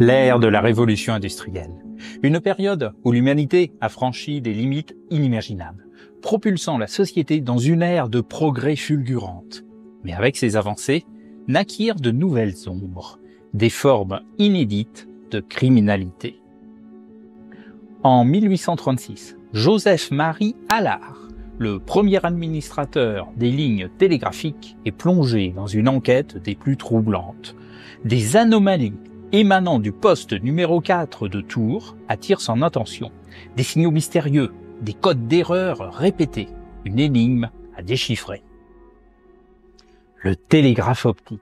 L'ère de la révolution industrielle. Une période où l'humanité a franchi des limites inimaginables, propulsant la société dans une ère de progrès fulgurante. Mais avec ces avancées, naquirent de nouvelles ombres, des formes inédites de criminalité. En 1836, Joseph-Marie Allard, le premier administrateur des lignes télégraphiques, est plongé dans une enquête des plus troublantes. Des anomalies émanant du poste numéro 4 de Tours attirent son attention. Des signaux mystérieux, des codes d'erreur répétés, une énigme à déchiffrer. Le télégraphe optique,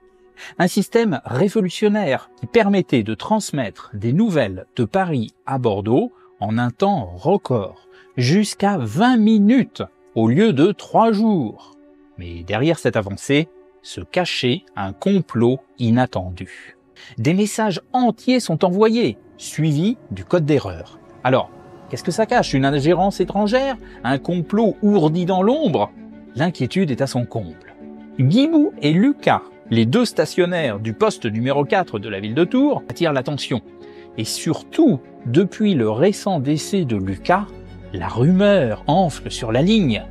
un système révolutionnaire qui permettait de transmettre des nouvelles de Paris à Bordeaux en un temps record, jusqu'à 20 minutes au lieu de 3 jours. Mais derrière cette avancée se cachait un complot inattendu. Des messages entiers sont envoyés, suivis du code d'erreur. Alors, qu'est-ce que ça cache? Une ingérence étrangère? Un complot ourdi dans l'ombre? L'inquiétude est à son comble. Guibou et Lucas, les deux stationnaires du poste numéro 4 de la ville de Tours, attirent l'attention. Et surtout, depuis le récent décès de Lucas, la rumeur enfle sur la ligne.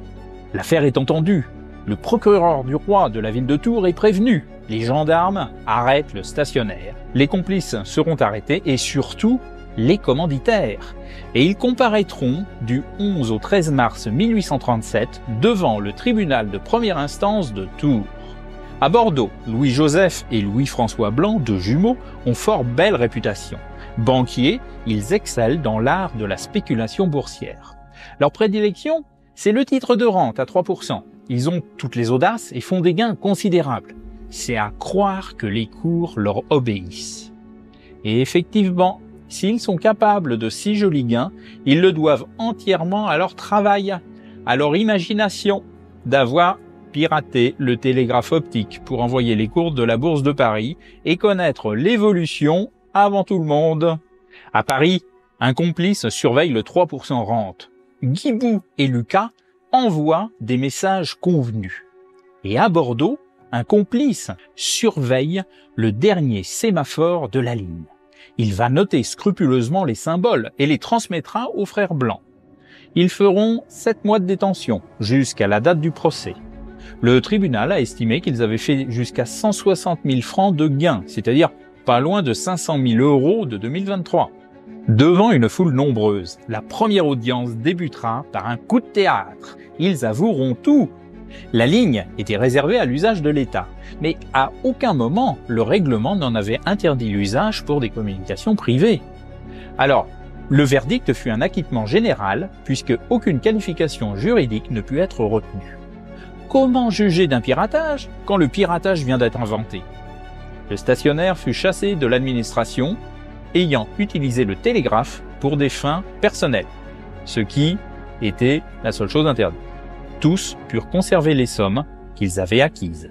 L'affaire est entendue. Le procureur du roi de la ville de Tours est prévenu. Les gendarmes arrêtent le stationnaire. Les complices seront arrêtés et surtout les commanditaires. Et ils comparaîtront du 11 au 13 mars 1837 devant le tribunal de première instance de Tours. À Bordeaux, Louis-Joseph et Louis-François Blanc, deux jumeaux, ont fort belle réputation. Banquiers, ils excellent dans l'art de la spéculation boursière. Leur prédilection, c'est le titre de rente à 3%. Ils ont toutes les audaces et font des gains considérables. C'est à croire que les cours leur obéissent. Et effectivement, s'ils sont capables de si jolis gains, ils le doivent entièrement à leur travail, à leur imagination d'avoir piraté le télégraphe optique pour envoyer les cours de la Bourse de Paris et connaître l'évolution avant tout le monde. À Paris, un complice surveille le 3% rente. Guibou et Lucas envoient des messages convenus. Et à Bordeaux, un complice surveille le dernier sémaphore de la ligne. Il va noter scrupuleusement les symboles et les transmettra aux frères Blancs. Ils feront 7 mois de détention jusqu'à la date du procès. Le tribunal a estimé qu'ils avaient fait jusqu'à 160 000 francs de gains, c'est-à-dire pas loin de 500 000 euros de 2023. Devant une foule nombreuse, la première audience débutera par un coup de théâtre. Ils avoueront tout. La ligne était réservée à l'usage de l'État, mais à aucun moment le règlement n'en avait interdit l'usage pour des communications privées. Alors, le verdict fut un acquittement général, puisque aucune qualification juridique ne put être retenue. Comment juger d'un piratage quand le piratage vient d'être inventé? Le stationnaire fut chassé de l'administration, ayant utilisé le télégraphe pour des fins personnelles, ce qui était la seule chose interdite. Tous purent conserver les sommes qu'ils avaient acquises.